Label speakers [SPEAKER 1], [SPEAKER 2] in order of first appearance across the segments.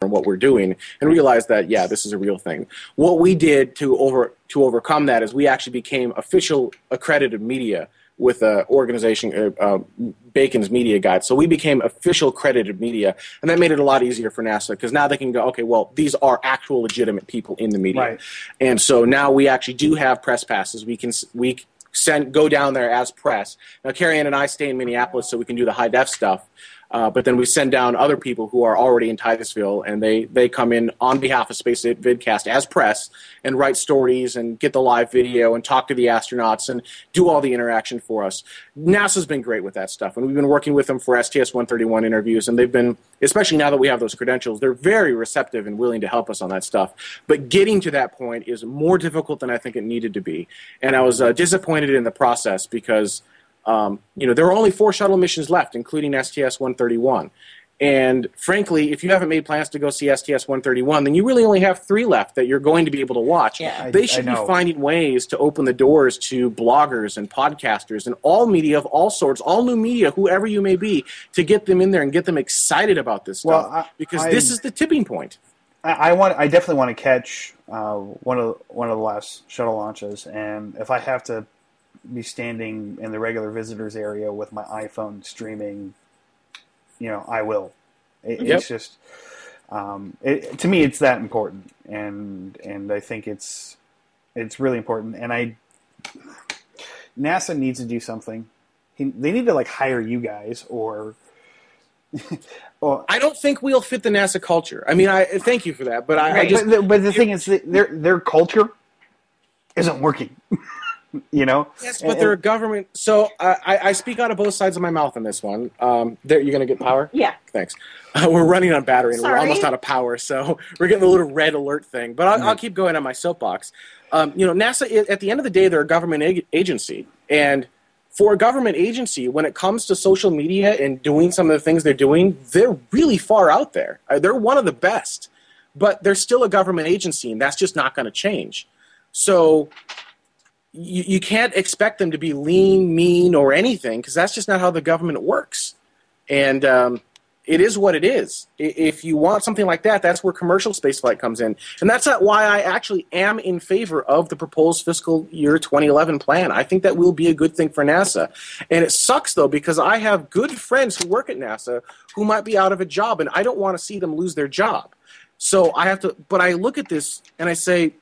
[SPEAKER 1] and what we're doing and realize that, yeah, this is a real thing. What we did to overcome that is we actually became official accredited media with an organization, Bacon's Media Guide. So we became official accredited media, and that made it a lot easier for NASA because now they can go, okay, well, these are actual legitimate people in the media.
[SPEAKER 2] Right.
[SPEAKER 1] And so now we actually do have press passes. We go down there as press. Now, Carrie Ann and I stay in Minneapolis so we can do the high-def stuff. But then we send down other people who are already in Titusville, and they come in on behalf of Space Vidcast as press and write stories and get the live video and talk to the astronauts and do all the interaction for us. NASA's been great with that stuff, and we've been working with them for STS-131 interviews, and they've been, especially now that we have those credentials, they're very receptive and willing to help us on that stuff. But getting to that point is more difficult than I think it needed to be, and I was disappointed in the process because there are only 4 shuttle missions left, including STS-131. And frankly, if you haven't made plans to go see STS-131, then you really only have 3 left that you're going to be able to watch.
[SPEAKER 3] Yeah.
[SPEAKER 1] They should be finding ways to open the doors to bloggers and podcasters and all media of all sorts, all new media, whoever you may be, to get them in there and get them excited about this stuff. Because this is the tipping point.
[SPEAKER 2] I definitely want to catch one of the last shuttle launches, and if I have to be standing in the regular visitors area with my iPhone streaming, I will. It's just, to me, it's that important, and I think it's really important. And NASA needs to do something. They need to hire you guys or.
[SPEAKER 1] I don't think we'll fit the NASA culture. I mean, I thank you for that, but
[SPEAKER 2] But the thing is, that their culture isn't working.
[SPEAKER 1] Yes, but they're a government. So I speak out of both sides of my mouth on this one. You're going to get power?
[SPEAKER 3] Yeah.
[SPEAKER 1] Thanks. We're running on battery, and we're almost out of power, so we're getting a little red alert thing. But I'll keep going on my soapbox. NASA, at the end of the day, they're a government agency. And for a government agency, when it comes to social media and doing some of the things they're doing, they're really far out there. They're one of the best. But they're still a government agency, and that's just not going to change. So you can't expect them to be lean, mean, or anything, because that's just not how the government works. And it is what it is. If you want something like that, that's where commercial spaceflight comes in. And that's why I actually am in favor of the proposed fiscal year 2011 plan. I think that will be a good thing for NASA. And it sucks, though, because I have good friends who work at NASA who might be out of a job, and I don't want to see them lose their job. So but I look at this and I say,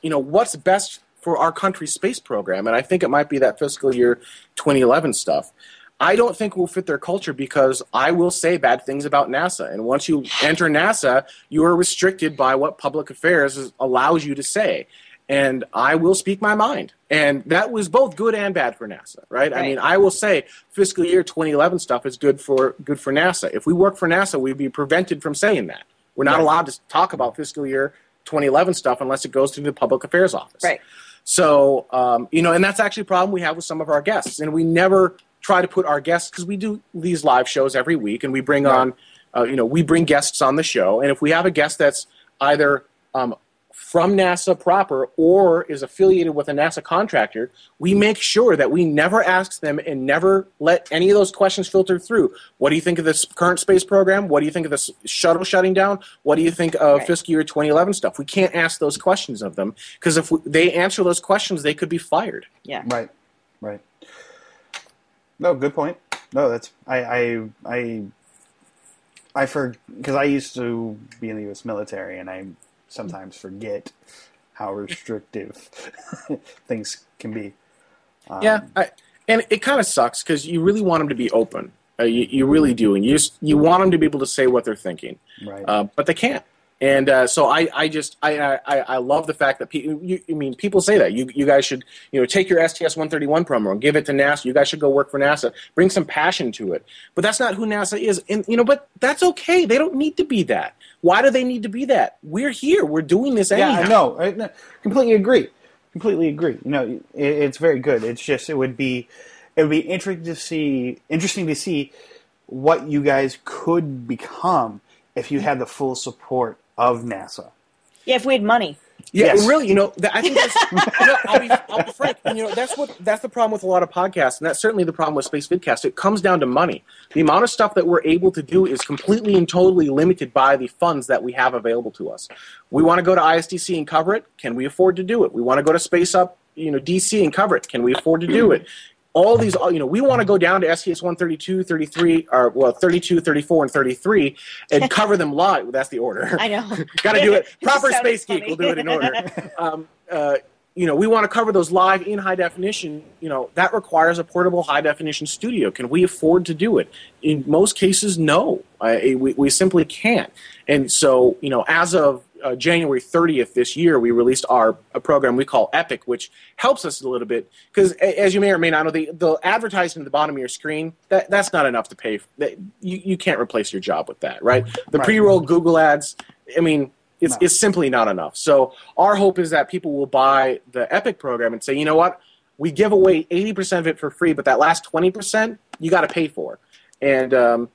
[SPEAKER 1] what's best for our country's space program? And I think it might be that fiscal year 2011 stuff. I don't think we'll fit their culture because I will say bad things about NASA. And once you enter NASA, you are restricted by what public affairs allows you to say. And I will speak my mind. And that was both good and bad for NASA, right? I mean, I will say fiscal year 2011 stuff is good for NASA. If we work for NASA, we'd be prevented from saying that. We're not allowed to talk about fiscal year 2011 stuff unless it goes through the public affairs office.
[SPEAKER 3] Right.
[SPEAKER 1] So, and that's actually a problem we have with some of our guests. And we never try to put our guests, because we do these live shows every week, and we bring on, we bring guests on the show. And if we have a guest that's either from NASA proper or is affiliated with a NASA contractor, we make sure that we never ask them and never let any of those questions filter through. What do you think of this current space program? What do you think of this shuttle shutting down? What do you think of fiscal year 2011 stuff? We can't ask those questions of them, because if they answer those questions, they could be fired.
[SPEAKER 3] Yeah.
[SPEAKER 2] Right. No, good point. No, that's because I used to be in the U.S. military, and I sometimes forget how restrictive things can be.
[SPEAKER 1] And it kind of sucks because you really want them to be open. You really do, and you want them to be able to say what they're thinking,
[SPEAKER 2] right?
[SPEAKER 1] But they can't. And so I love the fact that people say that you guys should take your STS-131 promo and give it to NASA. You guys should go work for NASA. Bring some passion to it. But that's not who NASA is. And but that's okay. They don't need to be that. Why do they need to be that? We're here. We're doing this anyhow.
[SPEAKER 2] Yeah, I know. I completely agree. It's very good. It's just it would be interesting to see what you guys could become if you had the full support of NASA.
[SPEAKER 3] Yeah, if we had money.
[SPEAKER 1] Yeah,
[SPEAKER 2] Yes.
[SPEAKER 1] really. I think that's, I'll be frank. That's the problem with a lot of podcasts, and that's certainly the problem with Space Vidcast. It comes down to money. The amount of stuff that we're able to do is completely and totally limited by the funds that we have available to us. We want to go to ISDC and cover it. Can we afford to do it? We want to go to Space Up, DC and cover it. Can we afford to do it? All these, we want to go down to STS 132, 33, 32, 34, and 33 and cover them live. That's the order.
[SPEAKER 3] I know.
[SPEAKER 1] Got to do it. Proper Space
[SPEAKER 3] funny.
[SPEAKER 1] Geek will do it in order. We want to cover those live in high definition. That requires a portable high definition studio. Can we afford to do it? In most cases, no. We simply can't. And so, as of January 30th this year, we released a program we call Epic, which helps us a little bit because, as you may or may not know, the advertisement at the bottom of your screen, that's not enough to pay. You can't replace your job with that, right? The pre-roll Google ads, it's simply not enough. So our hope is that people will buy the Epic program and say, you know what, we give away 80% of it for free, but that last 20% you got to pay for. And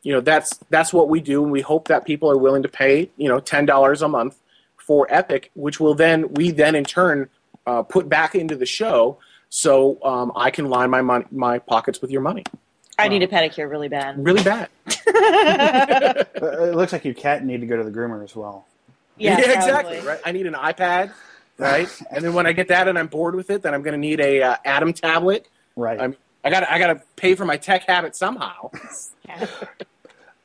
[SPEAKER 1] that's what we do, and we hope that people are willing to pay $10 a month for Epic, which we then in turn put back into the show, so I can line my pockets with your money.
[SPEAKER 3] I need a pedicure really bad.
[SPEAKER 1] Really bad.
[SPEAKER 2] It looks like your cat need to go to the groomer as well.
[SPEAKER 3] Yeah,
[SPEAKER 1] exactly. Right. I need an iPad, right? And then when I get that and I'm bored with it, then I'm going to need a Atom tablet.
[SPEAKER 2] Right.
[SPEAKER 1] I got to pay for my tech habit somehow.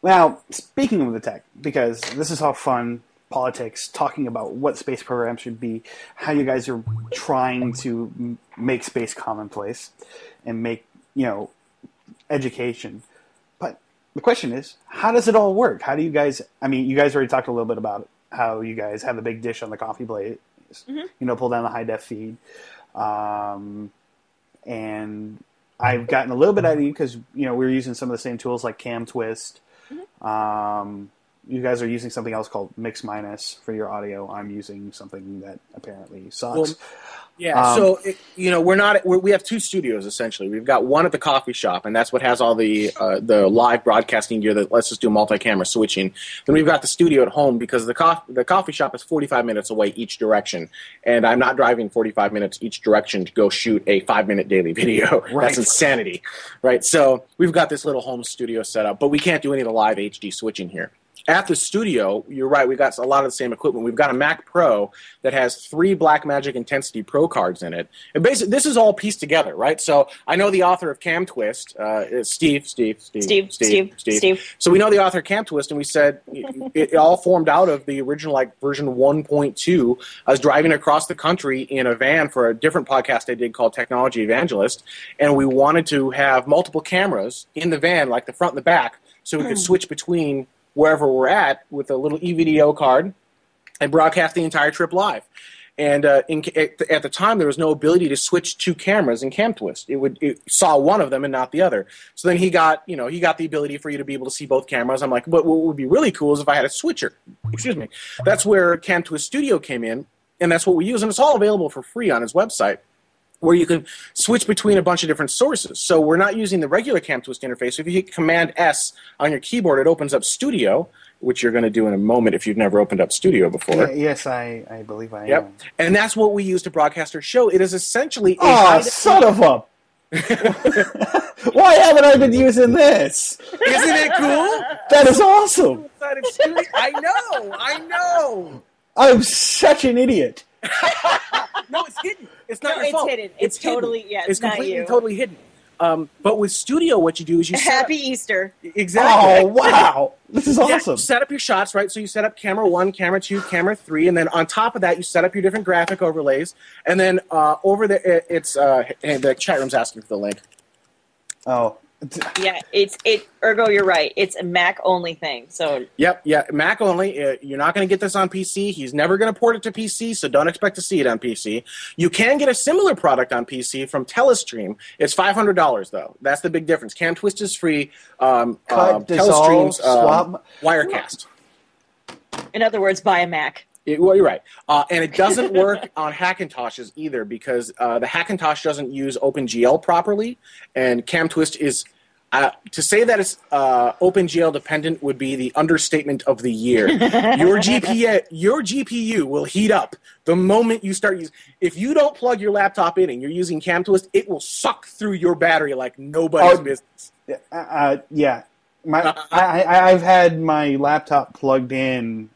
[SPEAKER 2] Now, speaking of the tech, because this is all fun politics, talking about what space programs should be, how you guys are trying to make space commonplace and make, education. But the question is, how does it all work? How do you guys, you guys already talked a little bit about how you guys have the big dish on the coffee plate, pull down the high def feed. And I've gotten a little bit out of you because, we're using some of the same tools like Cam Twist. You guys are using something else called Mix Minus for your audio. I'm using something that apparently sucks.
[SPEAKER 1] Well, we have two studios essentially. We've got one at the coffee shop, and that's what has all the live broadcasting gear that lets us do multi-camera switching. Then we've got the studio at home because the coffee shop is 45 minutes away each direction, and I'm not driving 45 minutes each direction to go shoot a 5-minute daily video. Right. That's insanity, right? So we've got this little home studio set up, but we can't do any of the live HD switching here. At the studio, you're right, we've got a lot of the same equipment. We've got a Mac Pro that has 3 Blackmagic Intensity Pro cards in it. And basically, this is all pieced together, right? So I know the author of Cam Twist, Steve. So we know the author of Cam Twist, and we said it all formed out of the original, version 1.2. I was driving across the country in a van for a different podcast I did called Technology Evangelist, and we wanted to have multiple cameras in the van, like the front and the back, so we could switch between wherever we're at with a little eVDO card and broadcast the entire trip live. And at the time, there was no ability to switch 2 cameras in Cam Twist. It saw one of them and not the other. So then he got the ability for you to be able to see both cameras. I'm like, but what would be really cool is if I had a switcher. Excuse me. That's where Cam Twist Studio came in, and that's what we use. And it's all available for free on his website, where you can switch between a bunch of different sources. So we're not using the regular Cam Twist interface. If you hit Command-S on your keyboard, it opens up Studio, which you're going to do in a moment if you've never opened up Studio before.
[SPEAKER 2] Yes, I believe I am.
[SPEAKER 1] Yep. And that's what we use to broadcast our show. It is essentially
[SPEAKER 2] son of a... Why haven't I been using this?
[SPEAKER 1] Isn't it cool?
[SPEAKER 2] That is awesome.
[SPEAKER 1] I know.
[SPEAKER 2] I'm such an idiot.
[SPEAKER 1] No, it's hidden. It's not your fault.
[SPEAKER 3] It's hidden. It's totally, it's
[SPEAKER 1] completely,
[SPEAKER 3] not you.
[SPEAKER 1] totally hidden. But with Studio, what you do is you
[SPEAKER 3] Happy Easter.
[SPEAKER 1] Exactly.
[SPEAKER 2] Oh, wow. This is awesome.
[SPEAKER 1] You set up your shots, right? So you set up camera 1, camera 2, camera 3, and then on top of that, you set up your different graphic overlays. And then over there, it's the chat room's asking for the link.
[SPEAKER 2] Oh.
[SPEAKER 3] Yeah, Ergo, you're right. It's a Mac only thing. So
[SPEAKER 1] Yep, Mac only. You're not going to get this on PC. He's never going to port it to PC, so don't expect to see it on PC. You can get a similar product on PC from Telestream. It's $500 though. That's the big difference. Cam Twist is free. Telestream's Wirecast.
[SPEAKER 3] in other words, buy a Mac.
[SPEAKER 1] Well, you're right. And it doesn't work on Hackintoshes either because the Hackintosh doesn't use OpenGL properly, and Cam Twist is To say that it's OpenGL dependent would be the understatement of the year. Your GPU will heat up the moment you start using. If you don't plug your laptop in and you're using CamTwist, it will suck through your battery like nobody's business.
[SPEAKER 2] Yeah. I've had my laptop plugged in